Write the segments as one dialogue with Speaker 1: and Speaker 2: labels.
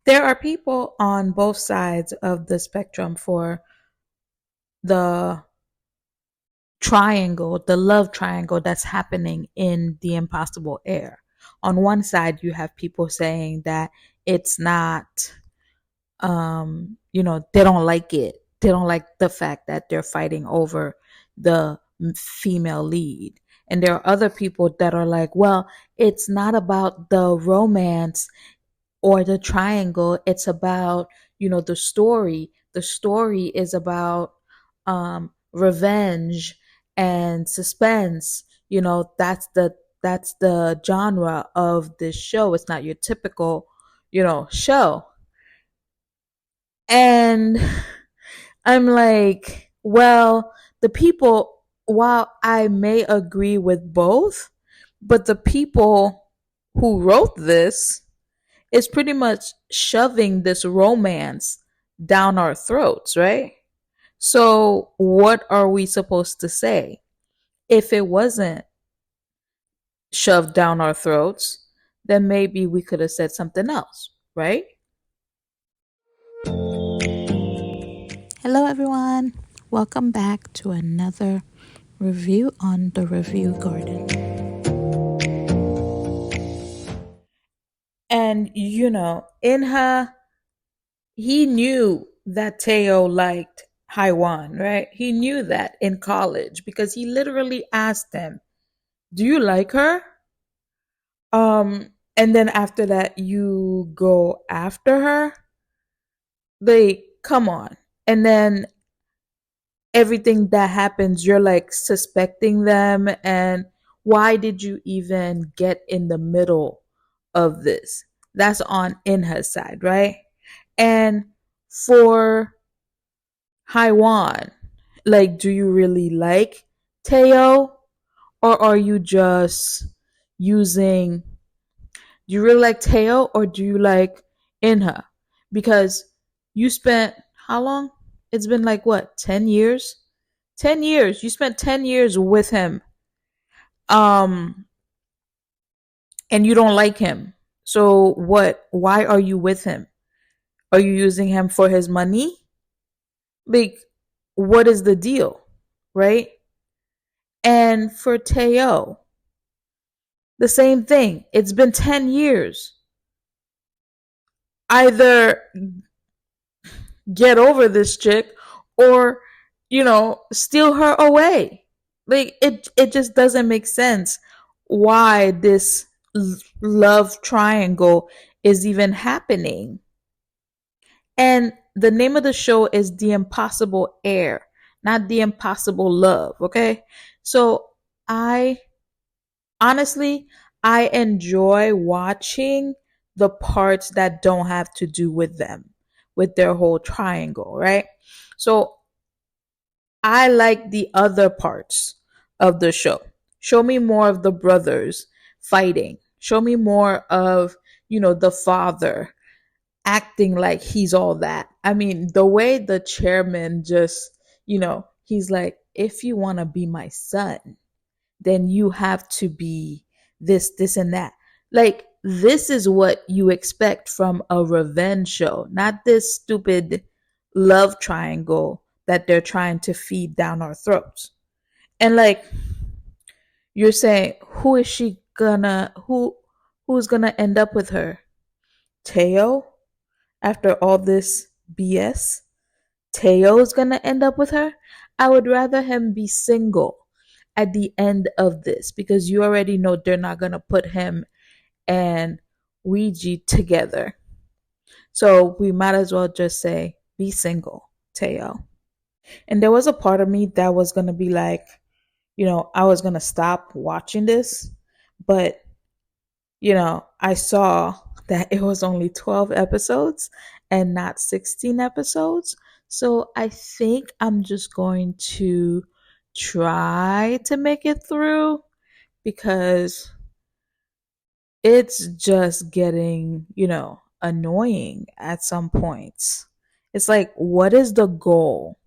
Speaker 1: There are people on both sides of the spectrum for the triangle, the love triangle that's happening in the Impossible Heir. On one side, you have people saying that it's not, they don't like it. They don't like the fact that they're fighting over the female lead. And there are other people that are like, well, it's not about the romance or the triangle. It's about, the story. The story is about revenge and suspense. That's the genre of this show. It's not your typical, show. And I'm like, well, the people, while I may agree with both, but the people who wrote this is pretty much shoving this romance down our throats, right? So, what are we supposed to say? If it wasn't shoved down our throats, then maybe we could have said something else, right? Hello, everyone. Welcome back to another review on the Review Garden. And, he knew that Teo liked Haiwan, right? He knew that in college because he literally asked him, "Do you like her?" And then after that, you go after her. Like, come on. And then everything that happens, you're like suspecting them. And why did you even get in the middle of this? That's on in her side, right? And for Haiwan, like, do you really like Teo? Or are you just using, do you really like Teo or do you like Inha? Because you spent how long? It's been like what, 10 years? 10 years. You spent 10 years with him. Um and you don't like him. So what? Why are you with him? Are you using him for his money? Like, what is the deal? Right? And for Teo, the same thing. It's been 10 years. Either get over this chick or, steal her away. Like, it just doesn't make sense why this love triangle is even happening. And the name of the show is The Impossible Heir, not The Impossible Love, okay? So I honestly, I enjoy watching the parts that don't have to do with them, with their whole triangle, right? So I like the other parts of the show. Show me more of the brothers fighting. Show me more of, the father acting like he's all that. I mean, the way the chairman just, he's like, if you want to be my son, then you have to be this, and that. Like, this is what you expect from a revenge show, not this stupid love triangle that they're trying to feed down our throats. And like, you're saying, who's gonna end up with her? Teo? After all this BS? Teo's gonna end up with her? I would rather him be single at the end of this because you already know they're not gonna put him and Ouija together. So we might as well just say, be single, Teo. And there was a part of me that was gonna be like, I was gonna stop watching this, but I saw that it was only 12 episodes and not 16 episodes. So I think I'm just going to try to make it through because it's just getting, annoying at some points. It's like, what is the goal?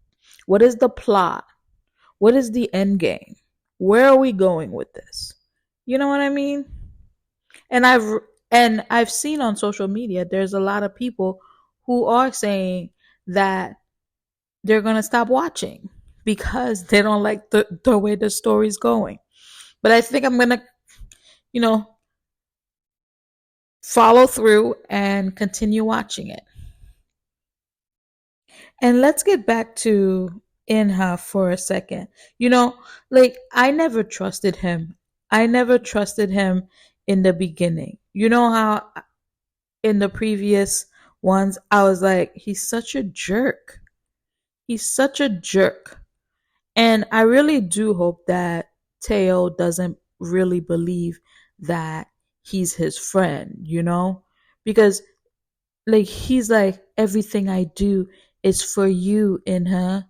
Speaker 1: What is the plot? What is the end game? Where are we going with this? You know what I mean? And And I've seen on social media there's a lot of people who are saying that they're going to stop watching because they don't like the way the story's going. But I think I'm going to, you know, follow through and continue watching it. And let's get back to Inha for a second. You know, like I never trusted him. I never trusted him in the beginning. You know how in the previous ones I was like, he's such a jerk. He's such a jerk. And I really do hope that Teo doesn't really believe that he's his friend, you know? Because like he's like everything I do is for you in her.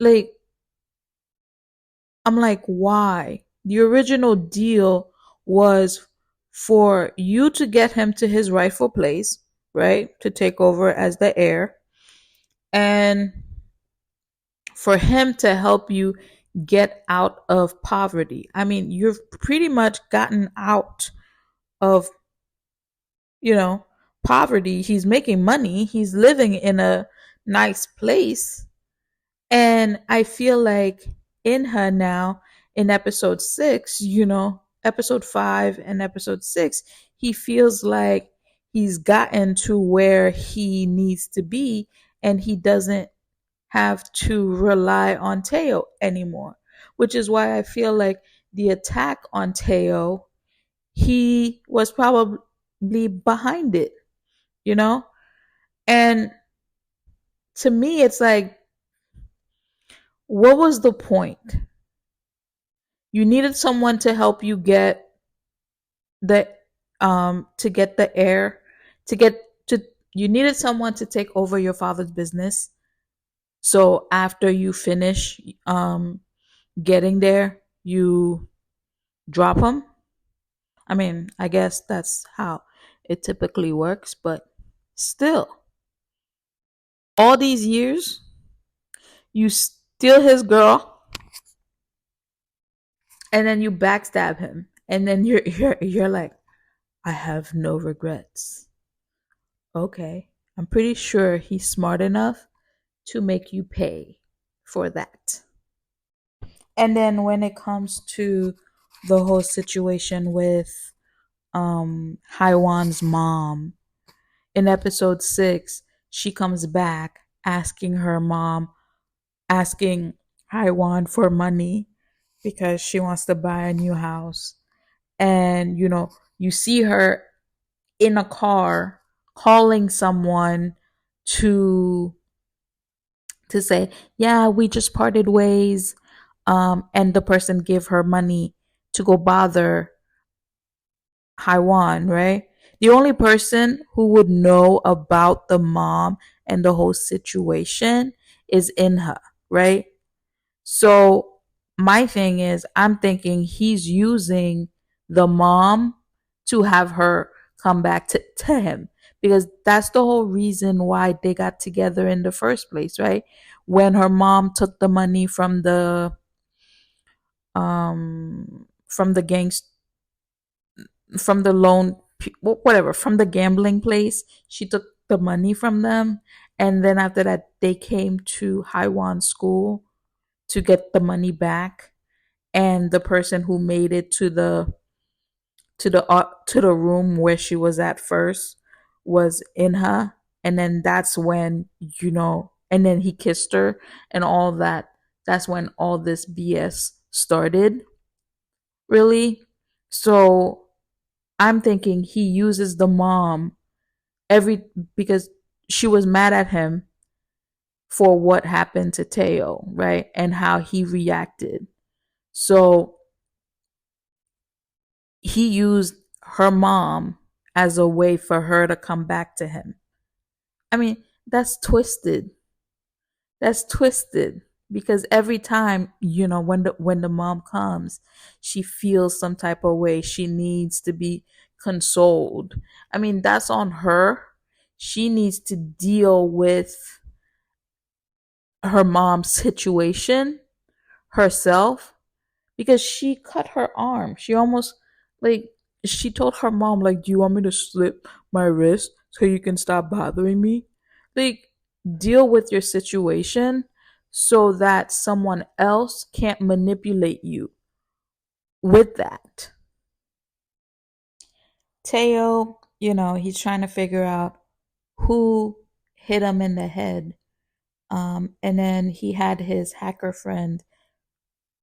Speaker 1: Like I'm like why? The original deal was for you to get him to his rightful place, right? To take over as the heir and for him to help you get out of poverty. I mean, you've pretty much gotten out of, you know, poverty. He's making money. He's living in a nice place. And I feel like in her now, in episode 6, you know, episode 5 and episode 6, he feels like he's gotten to where he needs to be and he doesn't have to rely on Teo anymore, which is why I feel like the attack on Teo, he was probably behind it, you know? And to me, it's like, what was the point? You needed someone to help you get the to get the heir to get to you needed someone to take over your father's business. So after you finish getting there, you drop him. I mean, I guess that's how it typically works, but still, all these years, you steal his girl and then you backstab him. And then you're like, I have no regrets. Okay. I'm pretty sure he's smart enough to make you pay for that. And then when it comes to the whole situation with Haiwan's mom, in episode 6, she comes back asking her mom, asking Haiwan for money because she wants to buy a new house. And, you know, you see her in a car calling someone to to say, yeah, we just parted ways. And the person give her money to go bother Haiwan, right? The only person who would know about the mom and the whole situation is Inha, right? So my thing is, I'm thinking he's using the mom to have her come back to him because that's the whole reason why they got together in the first place, right? When her mom took the money from the gangs from the loan whatever from the gambling place, she took the money from them, and then after that they came to Haiwan school to get the money back, and the person who made it to the room where she was at first was in her, and then that's when, you know, and then he kissed her and all that. That's when all this BS started, really. So I'm thinking he uses the mom every because she was mad at him for what happened to Teo, right? And how he reacted. So he used her mom as a way for her to come back to him. I mean, that's twisted. That's twisted because every time, you know, when the mom comes, she feels some type of way. She needs to be consoled. I mean, that's on her. She needs to deal with her mom's situation herself because she cut her arm. She almost like she told her mom, like, do you want me to slip my wrist so you can stop bothering me? Like, deal with your situation so that someone else can't manipulate you with that. Teo, he's trying to figure out who hit him in the head. And then he had his hacker friend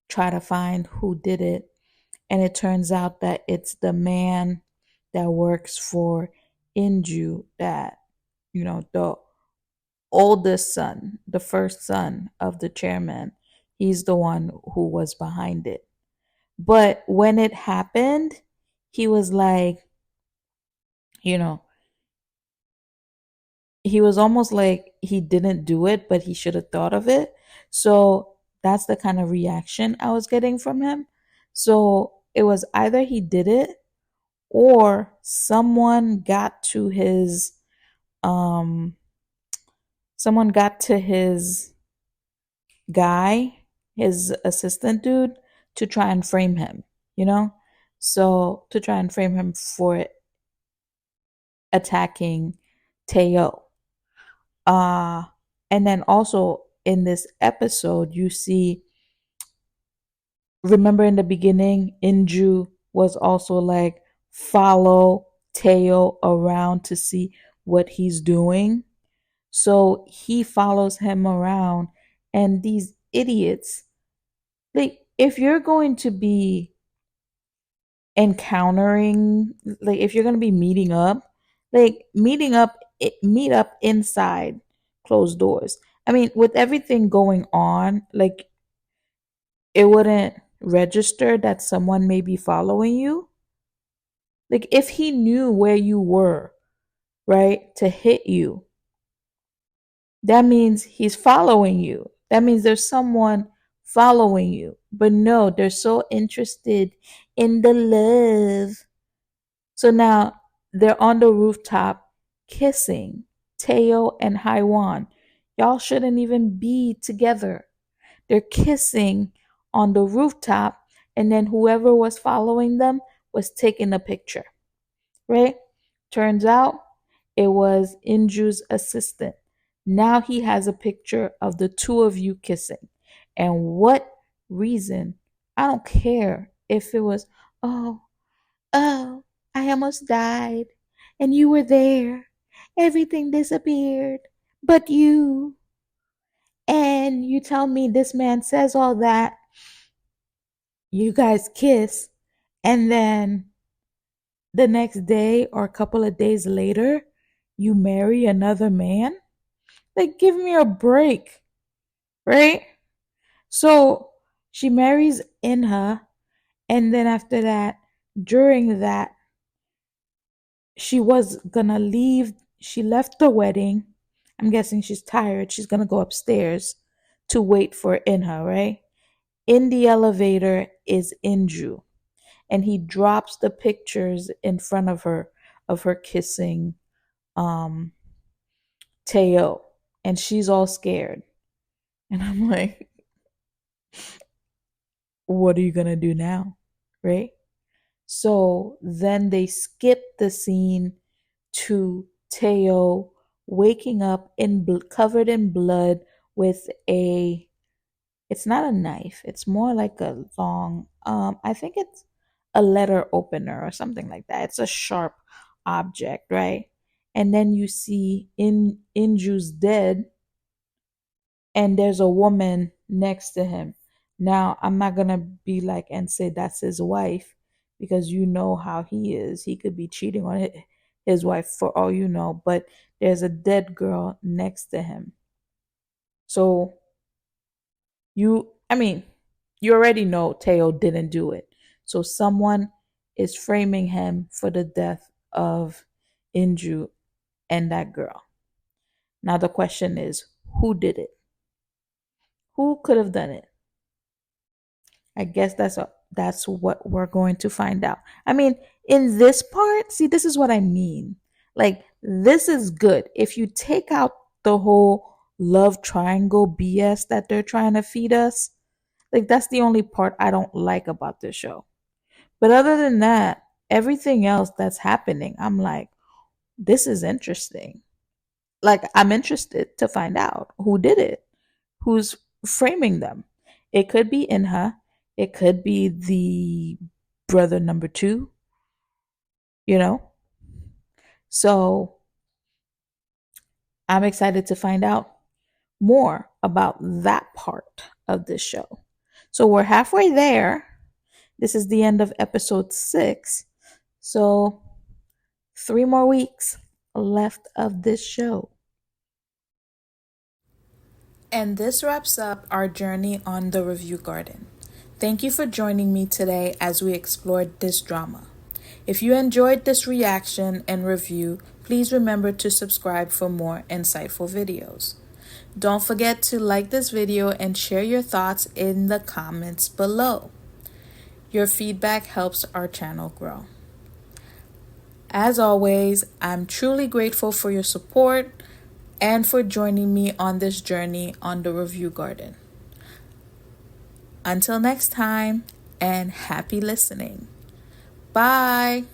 Speaker 1: try to find who did it. And it turns out that it's the man that works for Inju, that, the oldest son, the first son of the chairman. He's the one who was behind it. But when it happened, he was like, you know, he was almost like he didn't do it, but he should have thought of it. So that's the kind of reaction I was getting from him. So it was either he did it or um someone got to his guy, his assistant dude, to try and frame him, you know? So to try and frame him for attacking Teo. Uh and then also in this episode you see, remember in the beginning, Inju was also like, follow Teo around to see what he's doing. So he follows him around, and these idiots, like, if you're going to be encountering, like, if you're going to be meeting up, like, meet up inside closed doors. I mean, with everything going on, like, it wouldn't register that someone may be following you. Like, if he knew where you were, right, to hit you, that means he's following you. That means there's someone following you. But no, they're so interested in the love. So now they're on the rooftop kissing, Teo and Haiwan. Y'all shouldn't even be together. They're kissing on the rooftop, and then whoever was following them was taking a picture, right? Turns out it was Inju's assistant. Now he has a picture of the two of you kissing. And what reason? I don't care if it was, oh, oh, I almost died and you were there. Everything disappeared but you. And you tell me this man says all that. You guys kiss, and then the next day or a couple of days later, you marry another man? Like, give me a break, right? So she marries Inha, and then after that, during that, she was gonna leave. She left the wedding. I'm guessing she's tired. She's gonna go upstairs to wait for Inha, right? In the elevator is Inju, and he drops the pictures in front of her kissing um Teo, and she's all scared. And I'm like, what are you gonna do now? Right? So then they skip the scene to Teo waking up covered in blood with a, it's not a knife, it's more like a long, I think it's a letter opener or something like that. It's a sharp object, right? And then you see Inju's dead, and there's a woman next to him. Now, I'm not going to be like and say that's his wife, because you know how he is. He could be cheating on his wife for all you know, but there's a dead girl next to him. So I mean, you already know Teo didn't do it. So someone is framing him for the death of Inju and that girl. Now the question is, who did it? Who could have done it? I guess that's what we're going to find out. I mean, in this part, see, this is what I mean. Like, this is good. If you take out the whole love triangle BS that they're trying to feed us, like, that's the only part I don't like about this show. But other than that, everything else that's happening, I'm like, this is interesting. Like, I'm interested to find out who did it, who's framing them. It could be Inha, it could be the brother number two, you know? So I'm excited to find out more about that part of this show. So we're halfway there. This is the end of episode 6. So 3 more weeks left of this show. And this wraps up our journey on the Review Garden. Thank you for joining me today as we explored this drama. If you enjoyed this reaction and review, please remember to subscribe for more insightful videos. Don't forget to like this video and share your thoughts in the comments below. Your feedback helps our channel grow. As always, I'm truly grateful for your support and for joining me on this journey on the Review Garden. Until next time, and happy listening. Bye.